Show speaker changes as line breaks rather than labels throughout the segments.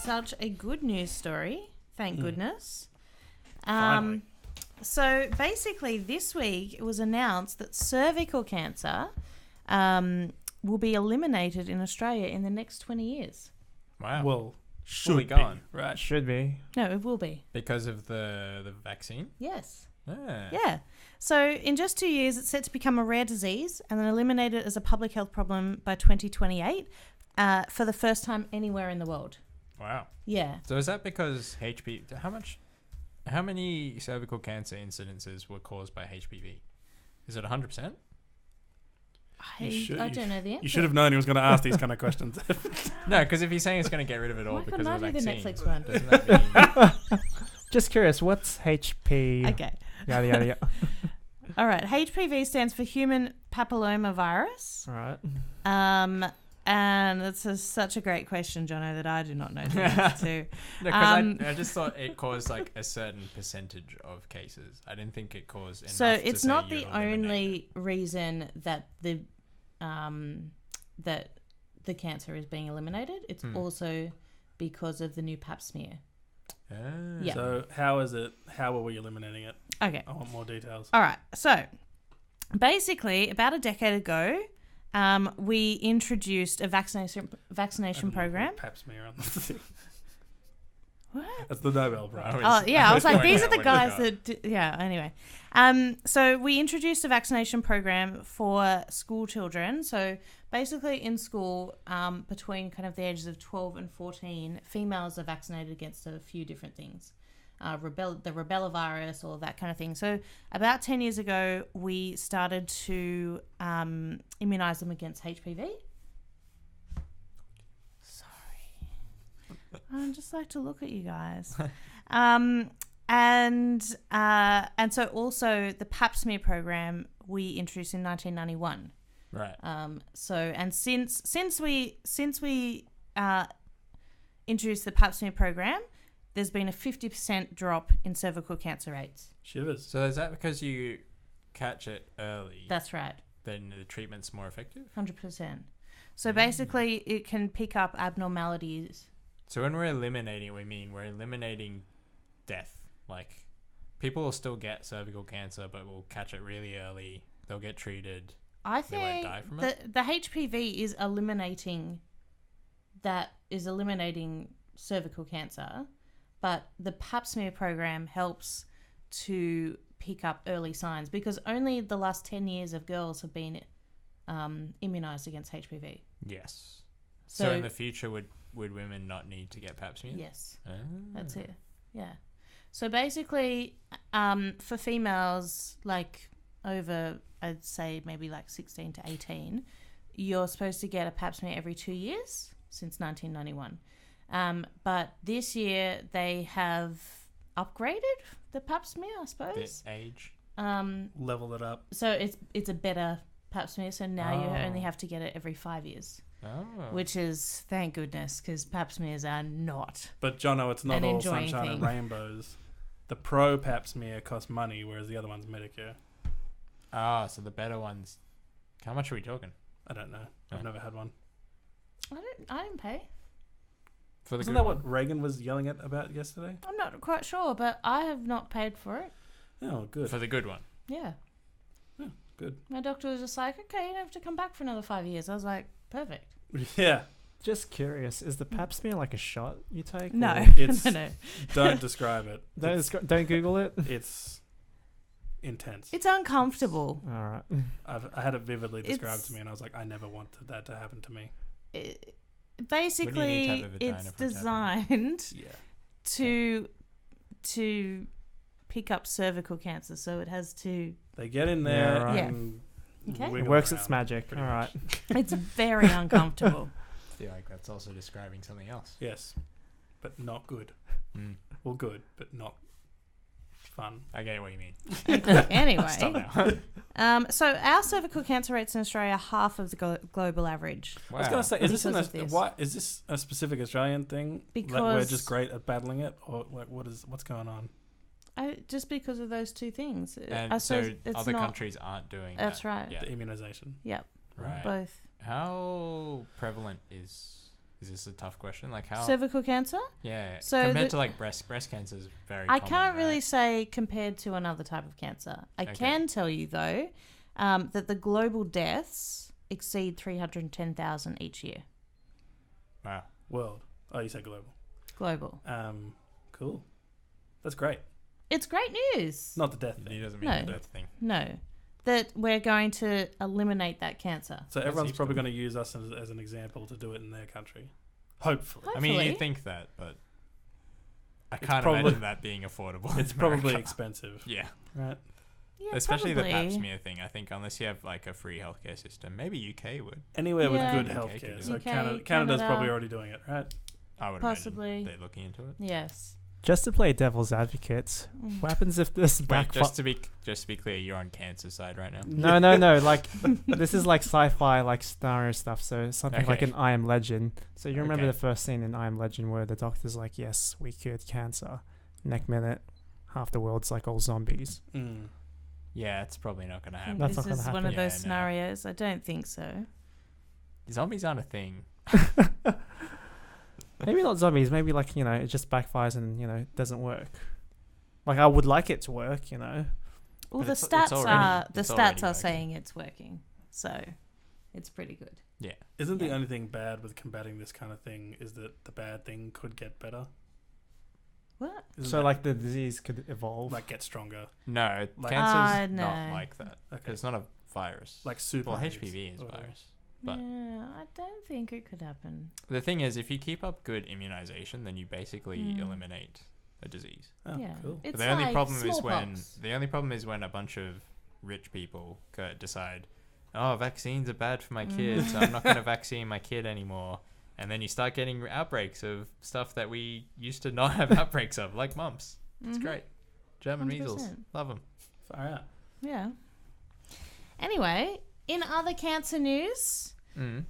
such a good news story. Thank goodness.
Finally.
So basically this week it was announced that cervical cancer will be eliminated in Australia in the next 20 years.
Wow.
Well,
Fully
should
gone.
be, right?
Should be.
No, it will be.
Because of the vaccine?
Yes.
Ah.
Yeah. So in just 2 years, it's set to become a rare disease and then eliminated as a public health problem by 2028 for the first time anywhere in the world.
Wow.
Yeah.
So is that because how many cervical cancer incidences were caused by HPV? Is it 100%?
I don't know the answer.
You should have known he was going to ask these kind of questions.
No, because if he's saying it's going to get rid of it all
Why
because
couldn't
of the
I do the
vaccine,
Netflix one?
doesn't that mean...
Just curious, what's HP?
Okay.
Yada, yada, yada.
All right. HPV stands for human papillomavirus.
All right.
And it's such a great question, Jono, that I do not know the answer to.
No, because I just thought it caused like a certain percentage of cases. I didn't think it caused enough.
So
to
it's
say
not
you
the
eliminate
only reason that the cancer is being eliminated. It's also because of the new Pap smear.
Ah.
Yeah.
So how is it? How are we eliminating it?
Okay.
I want more details.
All right. So basically, about a decade ago, we introduced a vaccination program.
Pap smear on the thing.
What?
That's the Nobel Prize.
Oh, yeah. I was like, these are the
When
guys
we got-
yeah, anyway. So we introduced a vaccination program for school children. So basically in school, between kind of the ages of 12 and 14, females are vaccinated against a few different things. The rubella virus, all of that kind of thing. So about 10 years ago, we started to immunise them against HPV. I just like to look at you guys. And so also the Pap smear program we introduced in 1991.
Right.
Since we introduced the Pap smear program, there's been a 50% drop in cervical cancer rates.
Shivers.
So is that because you catch it early?
That's right.
Then the treatment's more effective?
100%. So basically it can pick up abnormalities.
So when we're eliminating, we mean we're eliminating death. Like, people will still get cervical cancer, but will catch it really early. They'll get treated.
I
They won't
think
die from it?
the HPV is eliminating cervical cancer, but the Pap smear program helps to pick up early signs because only the last 10 years of girls have been immunized against HPV.
Yes. So in the future, would women not need to get Pap smear?
Yes,
Ah.
that's it. Yeah. So basically, for females, like over, I'd say maybe like 16 to 18, you're supposed to get a Pap smear every 2 years since 1991. But this year they have upgraded the Pap smear, I suppose.
The age?
Level it up.
So it's a better Pap smear. So now you only have to get it every 5 years.
Oh.
Which is, thank goodness, because Pap smears are not.
But Jono, it's not
An
all
enjoying
sunshine and
thing.
rainbows. The pro Pap smear costs money, whereas the other one's Medicare.
Ah, so the better ones. How much are we talking?
I don't know.
Oh.
I've never had one.
I didn't pay.
For the
Isn't
good
that
one?
what Reagan was yelling about yesterday?
I'm not quite sure, but I have not paid for it.
Oh, good.
For the good one.
Yeah.
Good.
My doctor was just like, okay, you don't have to come back for another 5 years. I was like, perfect.
Yeah.
Just curious, is the Pap smear like a shot you take?
No,
or-
It's-
no.
Don't describe it.
Don't Google it.
It's intense.
It's uncomfortable.
All right.
I had it vividly described
It's-
to me, and I was like, I never wanted that to happen to me.
Basically,
have a vagina
it's
for it to
designed
Yeah.
to pick up cervical cancer. So it has to.
They get in there
Yeah, right.
and
Okay.
It
wiggle
works
around,
its magic.
pretty
All
much.
right.
It's very uncomfortable.
I feel like that's also describing something else.
Yes, but not good.
Mm.
Well, good, but not fun.
I get what you mean.
Okay, anyway,
Stop now.
so our cervical cancer rates in Australia are half of the global average.
I was going to say, is
Because of
this,
this.
why, is this a specific Australian thing? Like we're
Because-
just great at battling it, or like what's going on?
Just because of those two things.
And
I
so
suppose it's
other
not,
countries aren't doing
That's
that.
right.
Yeah.
The immunization.
Yep,
Right.
both.
How prevalent is Is this a tough question? Like how?
Cervical cancer?
Yeah.
So
compared
the-
to like breast cancer is very.
I
common,
can't really
right?
say compared to another type of cancer. I
Okay.
can tell you, though, that the global deaths exceed 310,000 each year.
Wow.
World. Oh, you said global.
Global.
Cool. That's great.
It's great news.
Not the death
He
thing.
doesn't mean
No.
the death thing.
No. That we're going to eliminate that cancer.
So
That
everyone's
seems
probably
cool.
going to use us as an example to do it in their country. Hopefully.
I mean,
Hopefully.
you think that, but I
It's
can't
probably-
imagine that being affordable. in
It's probably
America.
expensive,
Yeah.
right?
Yeah,
Especially
probably.
the pap smear thing. I think unless you have like a free healthcare system, maybe UK would.
Anywhere
Yeah.
with good
UK could
healthcare.
do
So
it.
Canada's
Canada.
probably already doing it, right?
I would
Possibly.
imagine they're looking into it.
Yes.
Just to play devil's advocate, what happens if this
Wait,
backfires?
just to be clear, you're on cancer side right now.
No. Like this is like sci-fi, like scenario stuff. So something like
Okay.
an I Am Legend. So you remember
Okay.
the first scene in I Am Legend where the doctor's like, "Yes, we cured cancer." Next minute, half the world's like all zombies.
Mm.
Yeah, it's probably not going to
I
happen.
think
That's
this
not gonna
is one
happen.
of those
Yeah, no.
scenarios. I don't think so.
Zombies aren't a thing.
Maybe not zombies. Maybe like it just backfires and it doesn't work. Like I would like it to work.
Well,
But
the
it's
stats
already-
the
it's
stats
already
are
working.
saying it's working, so it's pretty good.
Isn't the
Yeah.
only thing bad with combating this kind of thing is that the bad thing could get better?
What?
Isn't
So
that,
like the disease could evolve.
like get stronger,
No,
Like-
cancer's
no.
not like that.
Okay.
It's not a virus.
like super.
well,
AIDS
HPV is
or whatever.
virus. But-
yeah, I don't think it could happen.
The thing is, if you keep up good immunization, then you basically
Mm.
eliminate a disease.
Oh,
yeah,
cool.
it's
But the only
like
problem is
smallpox.
when a bunch of rich people decide, oh, vaccines are bad for my kids, so I'm not going to vaccine my kid anymore. And then you start getting outbreaks of stuff that we used to not have outbreaks of, like mumps. It's
Mhm.
great. German measles.
100%.
Love them.
Far out.
Yeah. Anyway, in other cancer news,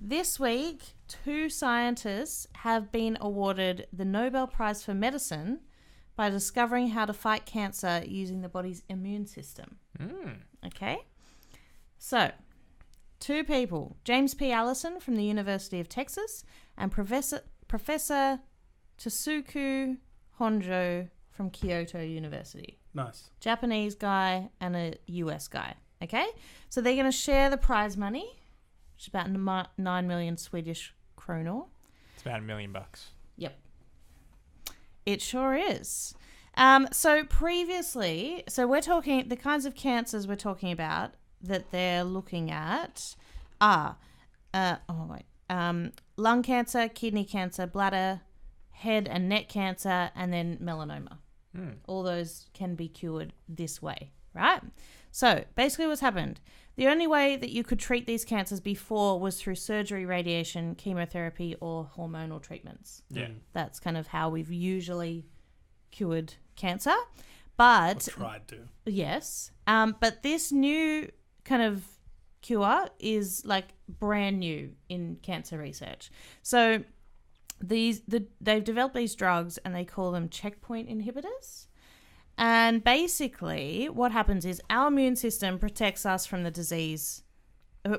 this week, 2 scientists have been awarded the Nobel Prize for Medicine by discovering how to fight cancer using the body's immune system. Okay? So, 2 people, James P. Allison from the University of Texas and Professor Tsuku Honjo from Kyoto University.
Nice.
Japanese guy and a US guy. Okay? So they're going to share the prize money, which is about 9 million Swedish kronor.
It's about $1 million.
It sure is. So previously, we're talking, the kinds of cancers we're talking about that they're looking at are, lung cancer, kidney cancer, bladder, head and neck cancer, and then melanoma. All those can be cured this way, right? So basically what's happened, the only way that you could treat these cancers before was through surgery, radiation, chemotherapy, or hormonal treatments.
Yeah.
That's kind of how we've usually cured cancer. But
Or tried to.
yes, but this new kind of cure is like brand new in cancer research. So they've developed these drugs and they call them checkpoint inhibitors. And basically what happens is our immune system protects us from the disease,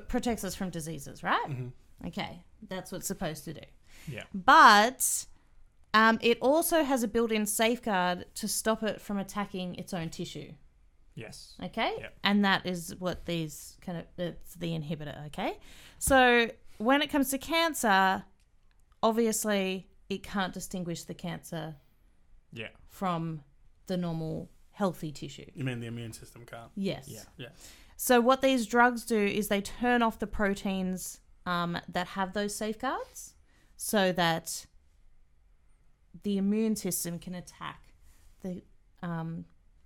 protects us from diseases, right?
Mm-hmm.
Okay, that's what it's supposed to do.
Yeah.
But it also has a built-in safeguard to stop it from attacking its own tissue.
Yes.
Okay?
Yep.
And that is what these it's the inhibitor, okay? So when it comes to cancer, obviously it can't distinguish the cancer
Yeah.
from the normal healthy tissue.
You mean the immune system can't?
Yes.
Yeah.
Yeah.
So what these drugs do is they turn off the proteins that have those safeguards so that the immune system can attack the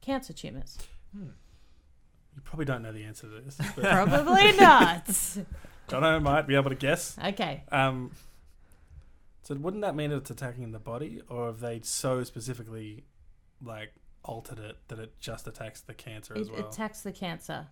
cancer tumors.
You probably don't know the answer to this. But
Probably not.
Jono might be able to guess.
Okay.
So wouldn't that mean it's attacking the body, or have they so specifically like altered it that it just attacks the cancer as
It
well?
attacks the cancer.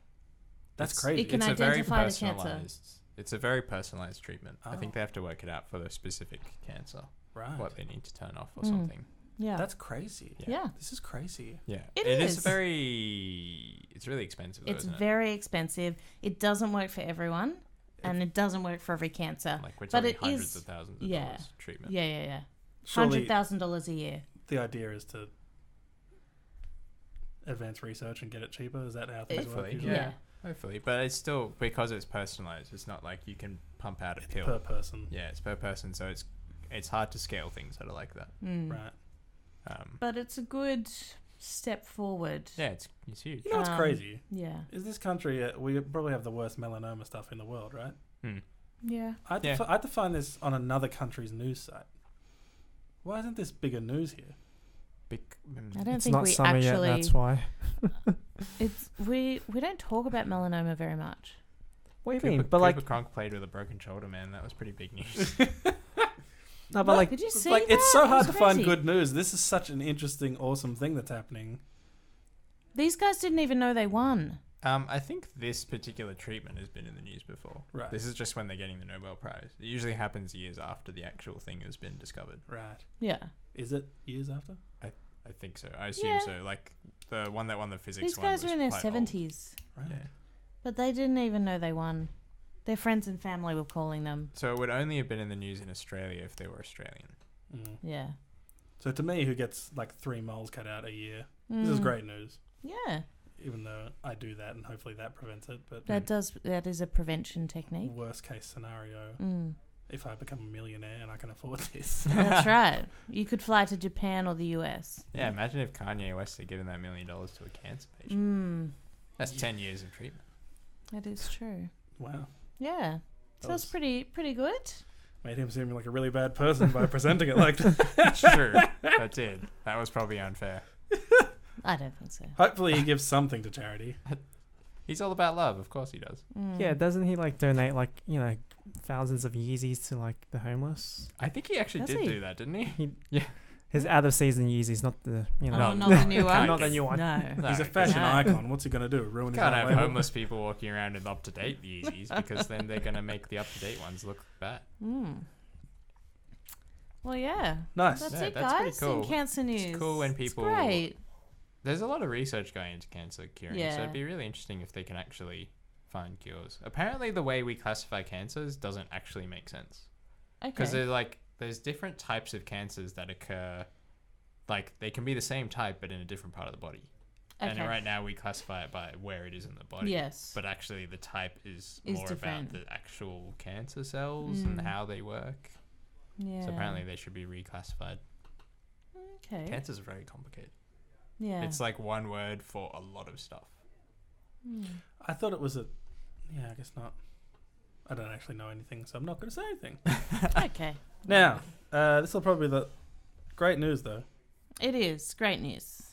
That's
It's-
crazy.
It can
it's a very
identify the cancer.
personalized. It's a very personalized treatment. I think
Oh.
they have to work it out for the specific cancer,
Right.
what they need to turn off or
Mm.
something.
Yeah.
That's crazy.
yeah.
This is crazy.
Yeah,
It
is
is.
very. It's really expensive. Though,
It's
isn't it?
very expensive. It doesn't work for everyone. and it doesn't work for every cancer.
Like we're
But
talking
it
hundreds
is-
of thousands of
yeah.
dollars treatment.
Yeah.
Surely
$100,000 a year.
the idea is to advance research and get it cheaper. Is that how things work?
Hopefully,
Usually?
Yeah.
Hopefully, but it's still because it's personalized. It's not like you can pump out a pill.
Per person.
Yeah, it's per person, so it's hard to scale things that are like that.
Right.
But it's a good step forward.
Yeah, it's huge.
You know what's crazy?
Yeah.
Is this country, we probably have the worst melanoma stuff in the world, right?
Yeah.
I had to find this on another country's news site. Why isn't this bigger news here?
I don't
It's
think
not
we
summer
actually.
yet, that's why.
We don't talk about melanoma very much.
What do you
Cooper,
mean? But like,
Cooper Cronk played with a broken shoulder, man. That was pretty big news.
no, but like,
Did you see
Like,
that?
it's so hard to
It's
find
crazy.
good news. This is such an interesting, awesome thing that's happening.
These guys didn't even know they won.
I think this particular treatment has been in the news before.
Right.
This is just when they're getting the Nobel Prize. It usually happens years after the actual thing has been discovered.
Right.
Yeah.
Is it years after?
I think so. I assume
Yeah.
so. Like the one that won the physics
These
one
guys
was
are in their
quite old.
70s.
Right.
Yeah.
But they didn't even know they won. Their friends and family were calling them.
So it would only have been in the news in Australia if they were Australian.
Mm.
Yeah.
So to me, who gets like 3 moles cut out a year, this is great news.
Yeah.
Even though I do that and hopefully that prevents it. But
That is a prevention technique.
worst case scenario,
Mm.
if I become a millionaire and I can afford this.
That's right. You could fly to Japan or the US.
Yeah, imagine if Kanye West had given that $1 million to a cancer patient.
Mm.
That's 10 years of treatment.
That is true.
Wow.
Yeah. So that's pretty good.
Made him seem like a really bad person by presenting it like that.
That's true. That did. That was probably unfair.
I don't think so.
Hopefully he gives something to charity.
He's all about love. Of course he does.
yeah, doesn't he like donate like, you know, thousands of Yeezys to like the homeless?
I think he actually
Does
did
he?
do that, didn't he?
His out of season Yeezys, not the, you know.
Oh,
No.
not the new one.
Not the new one.
No.
He's a
No,
fashion
No.
icon. What's he going to do? Ruin his
Can't
own
have
label?
homeless people walking around in up-to-date Yeezys because then they're going to make the up-to-date ones look bad.
Mm. Well, yeah.
Nice.
That's
Yeah,
it,
that's pretty
guys.
cool.
In cancer news.
It's cool when people...
It's great.
There's a lot of research going into cancer curing, so
Yeah.
it'd be really interesting if they can actually find cures. Apparently the way we classify cancers doesn't actually make sense. Because
Okay.
there's different types of cancers that occur, like they can be the same type but in a different part of the body. And
Okay.
right now we classify it by where it is in the body.
Yes.
But actually the type is
Is
more
different.
about the actual cancer cells and
Mm.
how they work.
Yeah.
So apparently they should be reclassified.
Okay.
Cancers are very complicated.
Yeah.
It's like one word for a lot of stuff.
Mm.
I thought it was a... Yeah, I guess not. I don't actually know anything, so I'm not going to say anything.
Okay.
Now, this will probably be the... Great news, though.
It is great news.